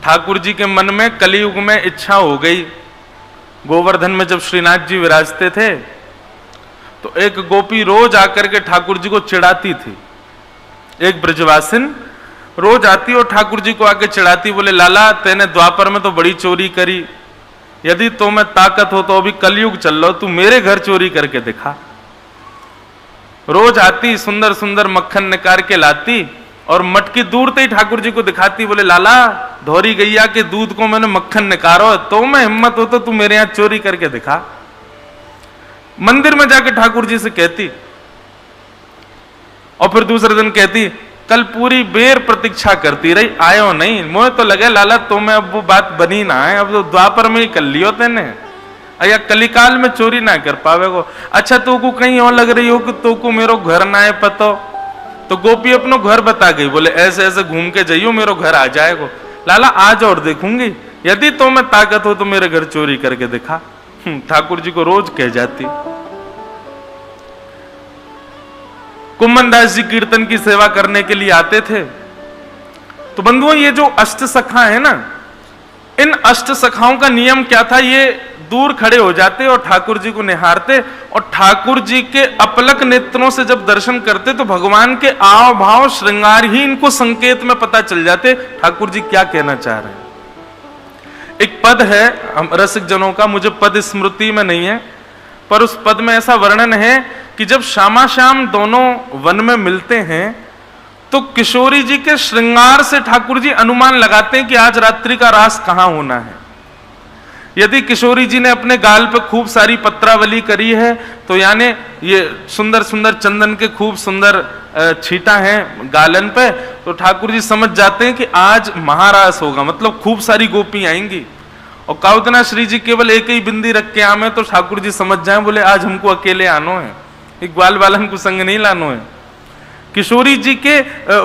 ठाकुर जी के मन में कलयुग में इच्छा हो गई। गोवर्धन में जब श्रीनाथ जी विराजते थे तो एक गोपी रोज आकर के ठाकुर जी को चिढ़ाती थी। एक ब्रजवासिन रोज आती और ठाकुर जी को आके चिढ़ाती, बोले लाला तेने द्वापर में तो बड़ी चोरी करी, यदि तो में ताकत हो तो अभी कलयुग चल लो, तू मेरे घर चोरी करके दिखा। रोज आती, सुंदर सुंदर मक्खन निकाल के लाती और मटकी दूर से ही ठाकुर जी को दिखाती, बोले लाला धौरी गैया के दूध को मैंने मक्खन निकारो, तो मैं हिम्मत हो तो तू मेरे यहां चोरी करके दिखा। मंदिर में जाके ठाकुर जी से कहती और फिर दूसरे दिन कहती, कल पूरी बेर प्रतीक्षा करती रही, आयो नहीं, मुझे तो लगे लाला तो मैं अब वो बात बनी ना है, अब तो द्वापर में ही कर लियो तेने, या कलिकाल में चोरी ना कर पावे को। अच्छा तो को कहीं और लग रही हो कि तो को मेरो घर ना है पतो, तो गोपी अपनो घर बता गई, बोले ऐसे ऐसे घूम के जाइयो मेरो घर आ जाएगो। लाला आज और देखूंगी, यदि तो मैं ताकत हो तो मेरे घर चोरी करके दिखा। ठाकुर जी को रोज कह जाती। कुम्मन दास जी कीर्तन की सेवा करने के लिए आते थे। तो बंधुओं ये जो अष्ट सखा है ना, इन अष्ट सखाओं का नियम क्या था, ये दूर खड़े हो जाते और ठाकुर जी को निहारते और ठाकुर जी के अपलक नेत्रों से जब दर्शन करते तो भगवान के आव भाव श्रृंगार ही इनको संकेत में पता चल जाते ठाकुर जी क्या कहना चाह रहे हैं। एक पद है हम रसिक जनों का, मुझे पद स्मृति में नहीं है, पर उस पद में ऐसा वर्णन है कि जब श्यामा श्याम दोनों वन में मिलते हैं तो किशोरी जी के श्रृंगार से ठाकुर जी अनुमान लगाते हैं कि आज रात्रि का रास कहां होना है। यदि किशोरी जी ने अपने गाल पे खूब सारी पत्रावली करी है तो यानी ये सुंदर सुंदर चंदन के खूब सुंदर छींटा है गालन पे, तो ठाकुर जी समझ जाते हैं कि आज महारास होगा, मतलब खूब सारी गोपी आएंगी। और काउतना श्री जी केवल एक ही बिंदी रख के आमे तो ठाकुर जी समझ जाए, बोले आज हमको अकेले आनो है, एक ग्वाल बालन को संग नहीं लानो है। किशोरी जी के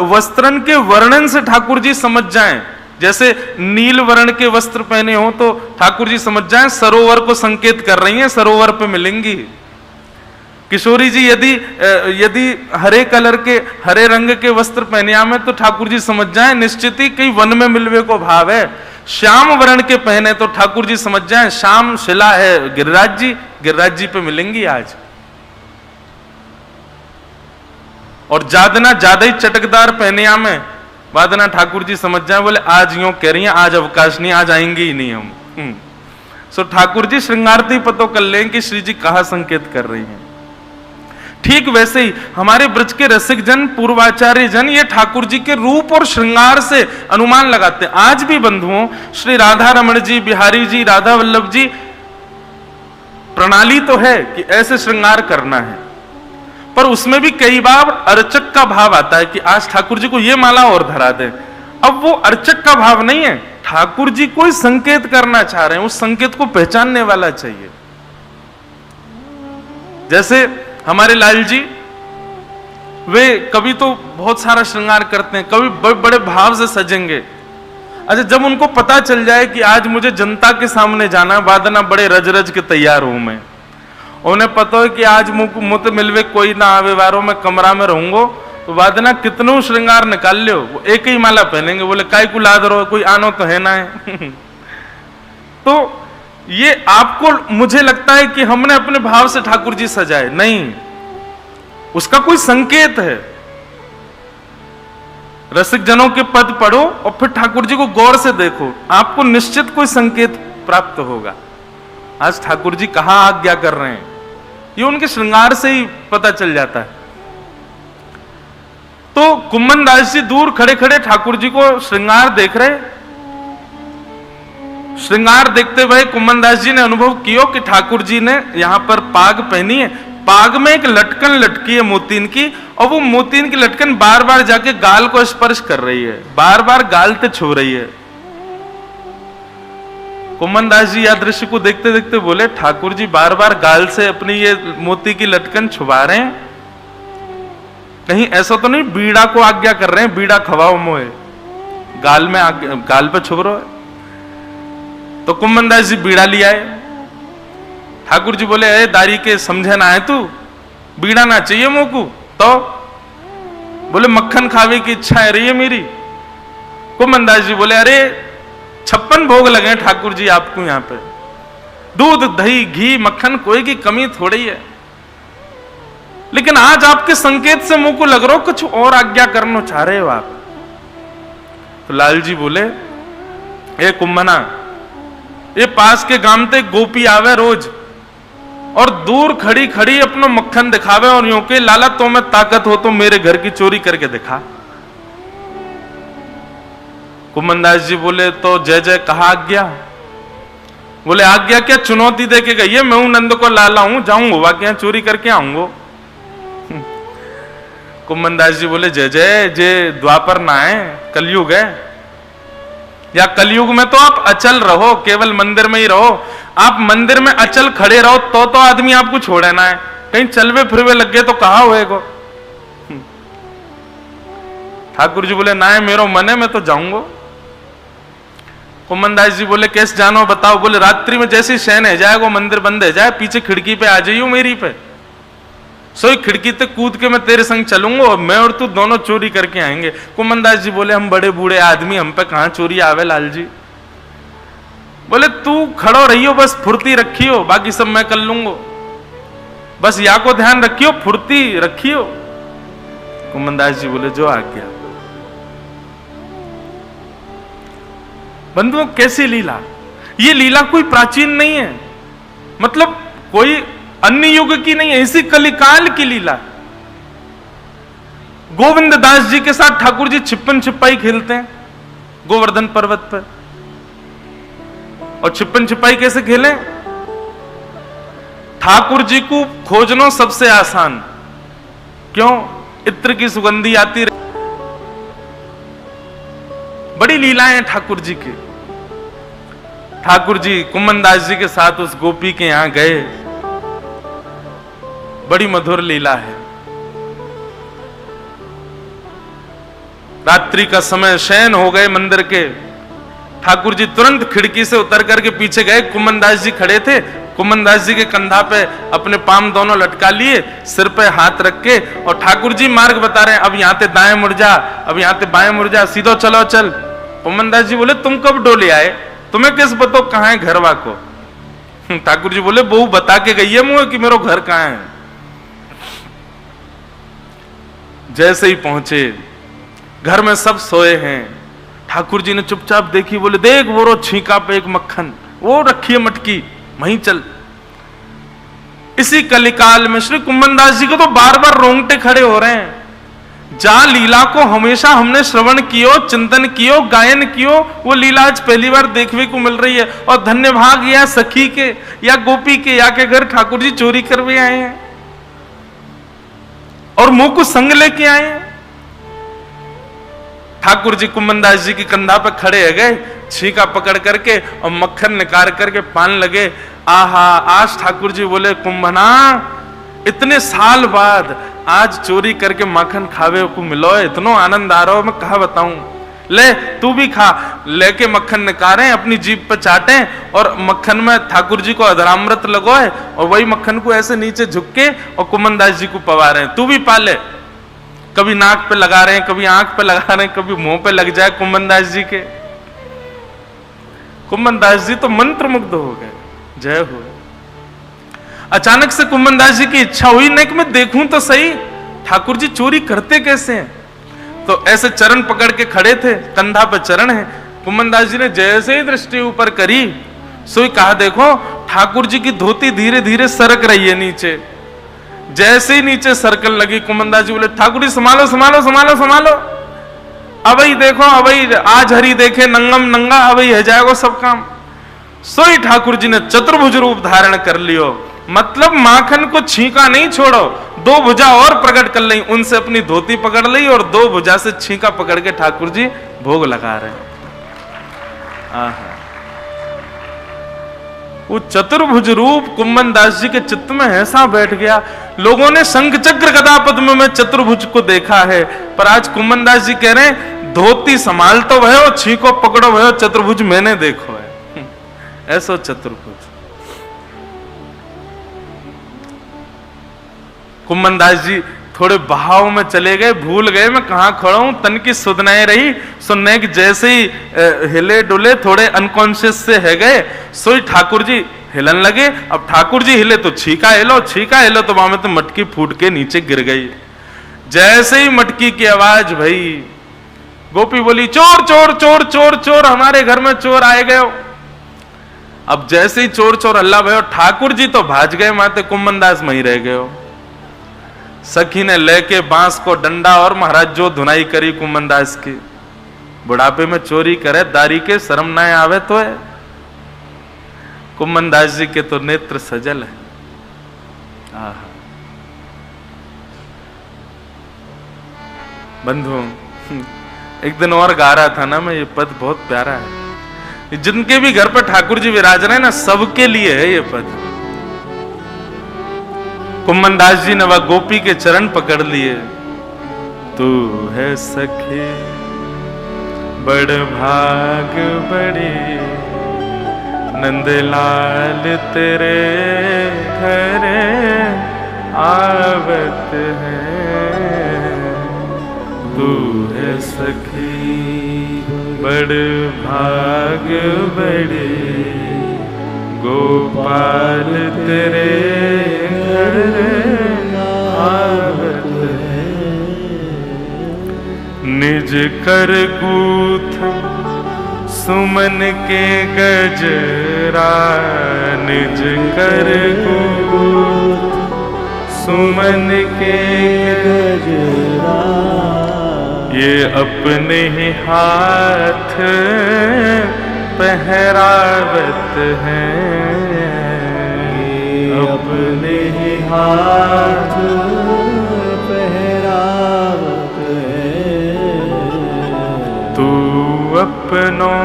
वस्त्रन के वर्णन से ठाकुर जी समझ जाएं, जैसे नील वर्ण के वस्त्र पहने हो तो ठाकुर जी समझ जाएं सरोवर को संकेत कर रही हैं, सरोवर पे मिलेंगी। किशोरी जी यदि हरे कलर के हरे रंग के वस्त्र पहने आमे तो ठाकुर जी समझ जाएं निश्चित ही कई वन में मिलवे को भाव है। श्याम वर्ण के पहने तो ठाकुर जी समझ जाएं श्याम शिला है गिरिराज जी पे मिलेंगी आज। और जादना ज्यादा ही चटकदार पहने आमे वादना ठाकुर जी समझ जाए, बोले आज यूं कह रही हैं आज अवकाश नहीं, आज आएंगे ही नहीं हम। सो ठाकुर जी श्रृंगारती पतो कर लें कि श्री जी कहा संकेत कर रही हैं। ठीक वैसे ही हमारे ब्रज के रसिक जन पूर्वाचार्य जन ये ठाकुर जी के रूप और श्रृंगार से अनुमान लगाते हैं। आज भी बंधुओं श्री राधा रमण जी, बिहारी जी, राधा वल्लभ जी, प्रणाली तो है कि ऐसे श्रृंगार करना है, पर उसमें भी कई बार अर्चक का भाव आता है कि आज ठाकुर जी को ये माला और धरा दे। अब वो अर्चक का भाव नहीं है, ठाकुर जी कोई संकेत करना चाह रहे हैं, उस संकेत को पहचानने वाला चाहिए। जैसे हमारे लाल जी, वे कभी तो बहुत सारा श्रृंगार करते हैं, कभी बड़े बड़े भाव से सजेंगे। अच्छा जब उनको पता चल जाए कि आज मुझे जनता के सामने जाना है, वादना बड़े रज रज के तैयार हूं मैं, उन्हें पता है कि आज मुझ मिलवे कोई ना आवे वारो, मैं कमरा में रहूंगो, तो वादना कितनों श्रृंगार निकाल लो, वो एक ही माला पहनेंगे, बोले काय को लाद रहो, कोई आनो तो है ना है। तो ये आपको मुझे लगता है कि हमने अपने भाव से ठाकुर जी सजाए, नहीं, उसका कोई संकेत है। रसिक जनों के पद पढ़ो और फिर ठाकुर जी को गौर से देखो, आपको निश्चित कोई संकेत प्राप्त होगा। आज ठाकुर जी कहां आज्ञा कर रहे हैं ये उनके श्रृंगार से ही पता चल जाता है। तो कुम्मन दास जी दूर खड़े खड़े ठाकुर जी को श्रृंगार देख रहे। श्रृंगार देखते हुए कुम्मन दास जी ने अनुभव किया कि ठाकुर जी ने यहां पर पाग पहनी है, पाग में एक लटकन लटकी है मोतीन की, और वो मोतीन की लटकन बार बार जाके गाल को स्पर्श कर रही है, बार बार गाल पे छू रही है। कुम्मन दास जी यह दृश्य को देखते देखते बोले, ठाकुर जी बार बार गाल से अपनी ये मोती की लटकन छुपा रहे हैं, कहीं ऐसा तो नहीं बीड़ा को आज्ञा कर रहे हैं, बीड़ा खवाओ मोए, गाल में गाल पे छुप रहे हो। तो कुम्मन दास जी बीड़ा लिया है। ठाकुर जी बोले, अरे दारी के समझे ना है तू, बीड़ा ना चाहिए मोकू, तो बोले मक्खन खावे की इच्छा है रही है मेरी। कुम्मन दास जी बोले, अरे 56 भोग लगे ठाकुर जी आपको यहां पे, दूध दही घी मक्खन कोई की कमी थोड़ी है। लेकिन आज आपके संकेत से मुंह को लग रहा हो कुछ और आज्ञा करना चाह रहे हो आप। तो लाल जी बोले, ए कुंभना, ये पास के गांव ते गोपी आवे रोज और दूर खड़ी खड़ी अपना मक्खन दिखावे और यूं के लाला तो मैं ताकत हो तो मेरे घर की चोरी करके दिखा। कुमनदास जी बोले, तो जय जय कहा आज्ञा? बोले आज्ञा क्या, चुनौती देके गई है, मैं हूं नंद को लाला हूं, जाऊंगा वाकई यहां चोरी करके आऊंगा। कुमनदास जी बोले, जय जय, जे द्वापर ना है, कलयुग है, या कलयुग में तो आप अचल रहो, केवल मंदिर में ही रहो। आप मंदिर में अचल खड़े रहो तो आदमी आपको छोड़े ना है, कहीं चलवे फिरवे लग गए तो कहा होएगो। ठाकुर जी बोले, ना है मेरो मन है, मैं तो जाऊंगा। कुमनदास जी बोले, कैसे जानो बताओ? बोले, रात्रि में जैसे शयन है जाएगा, मंदिर बंद है जाए, पीछे खिड़की पे आ जाइयो मेरी पे, सोई खिड़की तक कूद के मैं तेरे संग चलूंगा और मैं और तू दोनों चोरी करके आएंगे। कुमनदास जी बोले, हम बड़े बूढ़े आदमी, हम पे कहां चोरी आवे लाल जी। बोले, तू खड़ो रहियो, बस फुर्ती रखियो, बाकी सब मैं कर लूंगा, बस या को ध्यान रखियो, फुर्ती रखियो। कुमनदास जी बोले, जो आज्ञा। बंधुओं, कैसी लीला? ये लीला कोई प्राचीन नहीं है, मतलब कोई अन्य युग की नहीं है, इसी कलिकाल की लीला। गोविंद दास जी के साथ ठाकुर जी छिप्पन छिपाई खेलते हैं गोवर्धन पर्वत पर। और छिप्पन छिपाई कैसे खेले? ठाकुर जी को खोजना सबसे आसान, क्यों? इत्र की सुगंधी आती रही। बड़ी लीलाएं हैं ठाकुर जी की। ठाकुर जी कुमनदास जी के साथ उस गोपी के यहां गए, बड़ी मधुर लीला है। रात्रि का समय, शयन हो गए मंदिर के। ठाकुर जी तुरंत खिड़की से उतर करके पीछे गए, कुमनदास जी खड़े थे, कुमनदास जी के कंधा पे अपने पाम दोनों लटका लिए, सिर पे हाथ रख के, और ठाकुर जी मार्ग बता रहे हैं, अब यहां से दाएं मुड़ जा, अब यहां से बाएं मुड़ जा, सीधो चलो चल। कुमनदास जी बोले, तुम कब डोले आए, तुम्हें किस बतो कहां है घरवा को? ठाकुर जी बोले, बहू बता के गई है मुझे कि मेरा घर कहां है। जैसे ही पहुंचे, घर में सब सोए हैं। ठाकुर जी ने चुपचाप देखी, बोले, देख वो रो छींका पे एक मक्खन, वो रखी है मटकी, वहीं चल। इसी कलिकाल में श्री कुमनदास जी को तो बार बार रोंगटे खड़े हो रहे हैं। जहां लीला को हमेशा हमने श्रवण कियो, चिंतन कियो, गायन कियो, वो लीला आज पहली बार देखने को मिल रही है। और धन्य भाग या सखी के या गोपी के या के घर ठाकुर जी चोरी करवे आए हैं और मुंह को संग लेके आए हैं। ठाकुर जी कुमनदास जी की कंधा पे खड़े हो गए, छीका पकड़ करके और मक्खन निकाल करके पान लगे। आहा, आज ठाकुर जी बोले, कुंभना, इतने साल बाद आज चोरी करके माखन खावे को मिलो है, इतना आनंद आ रहा हो, मैं कहा बताऊं। ले तू भी खा। लेके मक्खन निकाले, अपनी जीभ पे चाटे और मक्खन में ठाकुर जी को अधरामृत लगोए और वही मक्खन को ऐसे नीचे झुक के और कुमनदास जी को पवा रहे हैं। तू भी पाले। कभी नाक पे लगा रहे हैं, कभी आंख पे लगा रहे हैं, कभी मुंह पे लग जाए कुमनदास जी के। कुमनदास जी तो मंत्र मुग्ध हो गए। जय हो। अचानक से कुमनदास जी की इच्छा हुई, नहीं कि मैं देखूं तो सही ठाकुर जी चोरी करते कैसे हैं। तो ऐसे चरण पकड़ के खड़े थे, कंधा पे चरण है। कुमनदास जी ने जैसे ही दृष्टि ऊपर करी, सोई कहा, देखो ठाकुर जी की धोती धीरे धीरे सरक रही है नीचे। जैसे ही नीचे सर्कल लगी, कुमनदास जी बोले, ठाकुर जी संभालो संभालो संभालो संभालो, अब ही देखो, अब ही आज हरी देखे नंगम नंगा, अब ही है जाएगा सब काम। सोई ठाकुर जी ने चतुर्भुज रूप धारण कर लियो, मतलब माखन को छींका नहीं छोड़ो, दो भुजा और प्रकट कर ली, उनसे अपनी धोती पकड़ ली और दो भुजा से छींका पकड़ के ठाकुर जी भोग लगा रहे हैं। आहा, वो चतुर्भुज रूप कुमनदास जी के चित्त में ऐसा बैठ गया। लोगों ने शंख चक्र गदा पद्म में चतुर्भुज को देखा है, पर आज कुमनदास जी कह रहे हैं, धोती संभाल तो वह हो, छींको पकड़ो वह, चतुर्भुज मैंने देखो है। ऐसा चतुर्भुज कुमनदास जी थोड़े बहाव में चले गए, भूल गए मैं कहां खड़ा हूं, तन की सुधनाएं रही, सुनने की जैसे ही हिले डुले, थोड़े अनकॉन्शियस से है गए, सोई ठाकुर जी हिलन लगे। अब ठाकुर जी हिले तो छीका हिलो, छीका हिलो तो वहां में तो मटकी फूट के नीचे गिर गई। जैसे ही मटकी की आवाज भई, गोपी बोली चोर चोर चोर चोर चोर, हमारे घर में चोर आए गए। अब जैसे ही चोर चोर अल्लाह भयो, ठाकुर जी तो भाज गए, माते कुम्मनदास वहीं रह गए। सखी ने लेके बांस को डंडा और महाराज जो धुनाई करी कुम्मनदास की। बुढ़ापे में चोरी करे दारी के, शर्म ना आवे तो है। कुम्मनदास जी के तो नेत्र सजल है। बंधु, एक दिन और गा रहा था ना मैं, ये पद बहुत प्यारा है। जिनके भी घर पर ठाकुर जी विराज रहे हैं ना, सबके लिए है ये पद। कुम्मनदास जी ने वह गोपी के चरण पकड़ लिए। तू है सखी बड़ भाग बड़ी, नंदलाल तेरे घर आवत है। तू है सखी बड़ भाग बड़ी, गोपाल तेरे घर आवत है। निज कर गूथ सुमन के गजरा, निज कर गूथ सुमन के गजरा, ये अपने ही हाथ पहरावत हैं, अपने ही हाथ पहरावत हैं। तू अपनों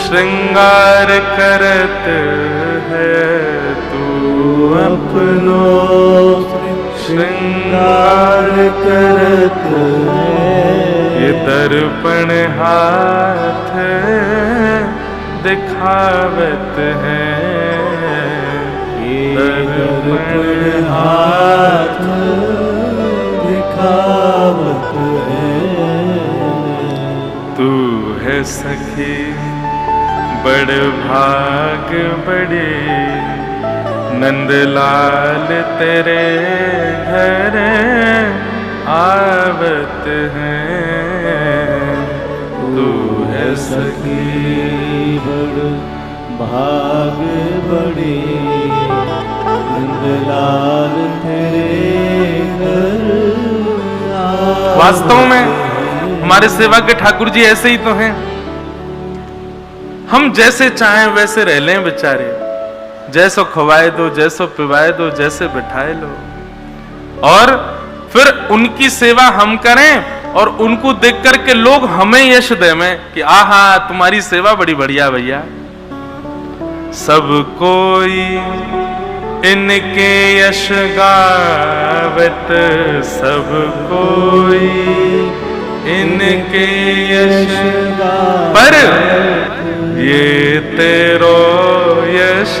श्रृंगार करत है, तू अपनों श्रृंगार करत है। ये दर्पण हाथ दिखावत है, ये दर्पण हाथ दिखावत है। तू है सखी बड़ भाग बड़ी, नंदलाल तेरे घर आवत हैं। तू है सखी बड़ भाग बड़ी, नंदलाल तेरे घर आवत। वास्तव में हमारे सेवा के ठाकुर जी ऐसे ही तो हैं। हम जैसे चाहें वैसे रह लें बेचारे, जैसो खवाए दो, जैसो पिवाए दो, जैसे बिठाए लो, और फिर उनकी सेवा हम करें और उनको देख करके लोग हमें यश दे में कि आहा तुम्हारी सेवा बड़ी बढ़िया भैया। सब कोई इनके यश गावत, सब कोई इनके यश गावत, पर ये तेरो यश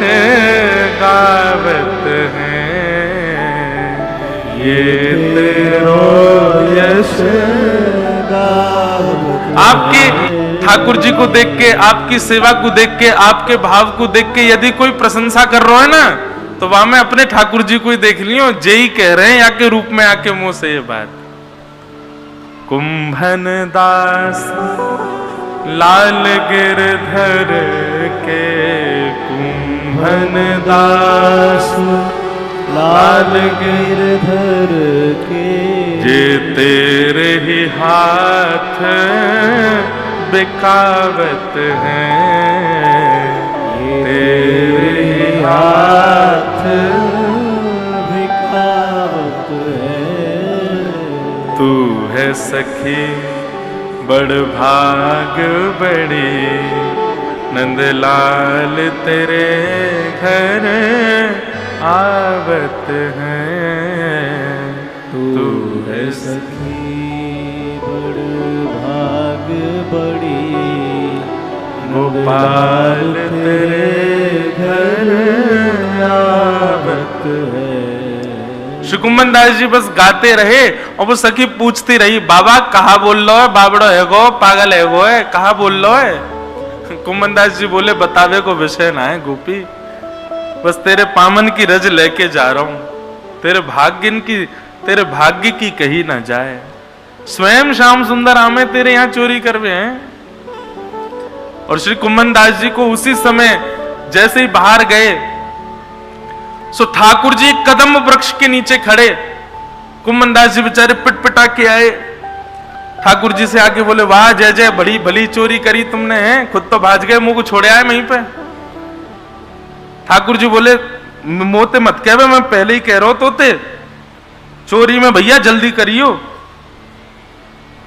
गावत हैं, ये तेरो यश गावत। आपके ठाकुर जी को देख के, आपकी सेवा को देख के, आपके भाव को देख के यदि कोई प्रशंसा कर रहा है ना, तो वहां में अपने ठाकुर जी को ही देख लियो, जे ही कह रहे हैं या के रूप में आके मुंह से ये बात। कुंभन दास लाल गिरधर के, कुंभन दास लाल गिरधर के, जे तेरे ही हाथ बिकावत हैं, तेरे ही हाथ बिकावत हैं। तू है सखी बड़ भाग बड़ी, नंदलाल तेरे घर आवत हैं। तू है सखी बड़ भाग बड़ी, गोपाल तेरे घर आवत है। श्री कुम्भन दास जी बस गाते रहे और वो सखी पूछती रही, बाबा कहा बोल लो है, बाबड़ो है गो, पागल है गो है, कहा बोल लो है। कुम्भन दास जी बोले, बतावे को विषय ना है गोपी, बस तेरे पामन की रज लेके जा रहा हूं, तेरे भाग्य की कही ना जाए। स्वयं श्याम सुंदर आमे तेरे यहां चोरी करवे हैं। और श्री कुम्भन दास जी को उसी समय जैसे ही बाहर गए, सो ठाकुर जी कदम वृक्ष के नीचे खड़े, कुम्भन दास जी बेचारे पिटपिटा के आए, ठाकुर जी से आके बोले, वाह जय जय, बड़ी भली चोरी करी तुमने, हैं खुद तो भाज गए, मुंह को छोड़े आए वहीं पे। ठाकुर जी बोले, मोते मत कह, मैं पहले ही कह रहा हूं तोते, चोरी में भैया जल्दी करियो,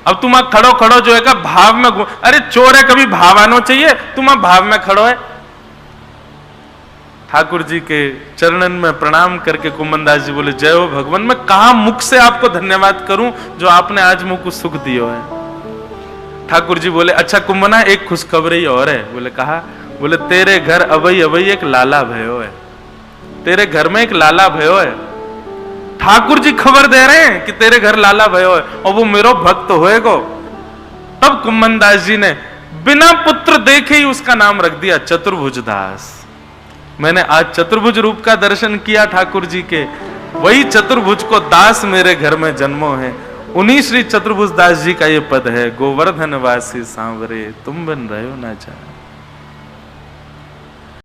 अब तुम खड़ो खड़ो जो है का भाव में अरे चोर है, कभी भाव आना चाहिए, तुम भाव में खड़ो है। ठाकुर जी के चरणन में प्रणाम करके कुम्भन दास जी बोले, जय हो भगवान, मैं कहां मुख से आपको धन्यवाद करूं जो आपने आज मुझको सुख दियो है। ठाकुर जी बोले, अच्छा कुम्भना, एक खुशखबरी और है। बोले कहा? बोले तेरे घर अवई अवई एक लाला भयो है, तेरे घर में एक लाला भयो है। ठाकुर जी खबर दे रहे हैं कि तेरे घर लाला भयो है और वो मेरो भक्त होएगो। तब कुम्भन दास जी ने बिना पुत्र देखे ही उसका नाम रख दिया चतुर्भुज दास। मैंने आज चतुर्भुज रूप का दर्शन किया ठाकुर जी के, वही चतुर्भुज को दास मेरे घर में जन्मो है। उन्हीं श्री चतुर्भुज दास जी का ये पद है, गोवर्धन वासी सांवरे तुम बन रहे हो ना जा।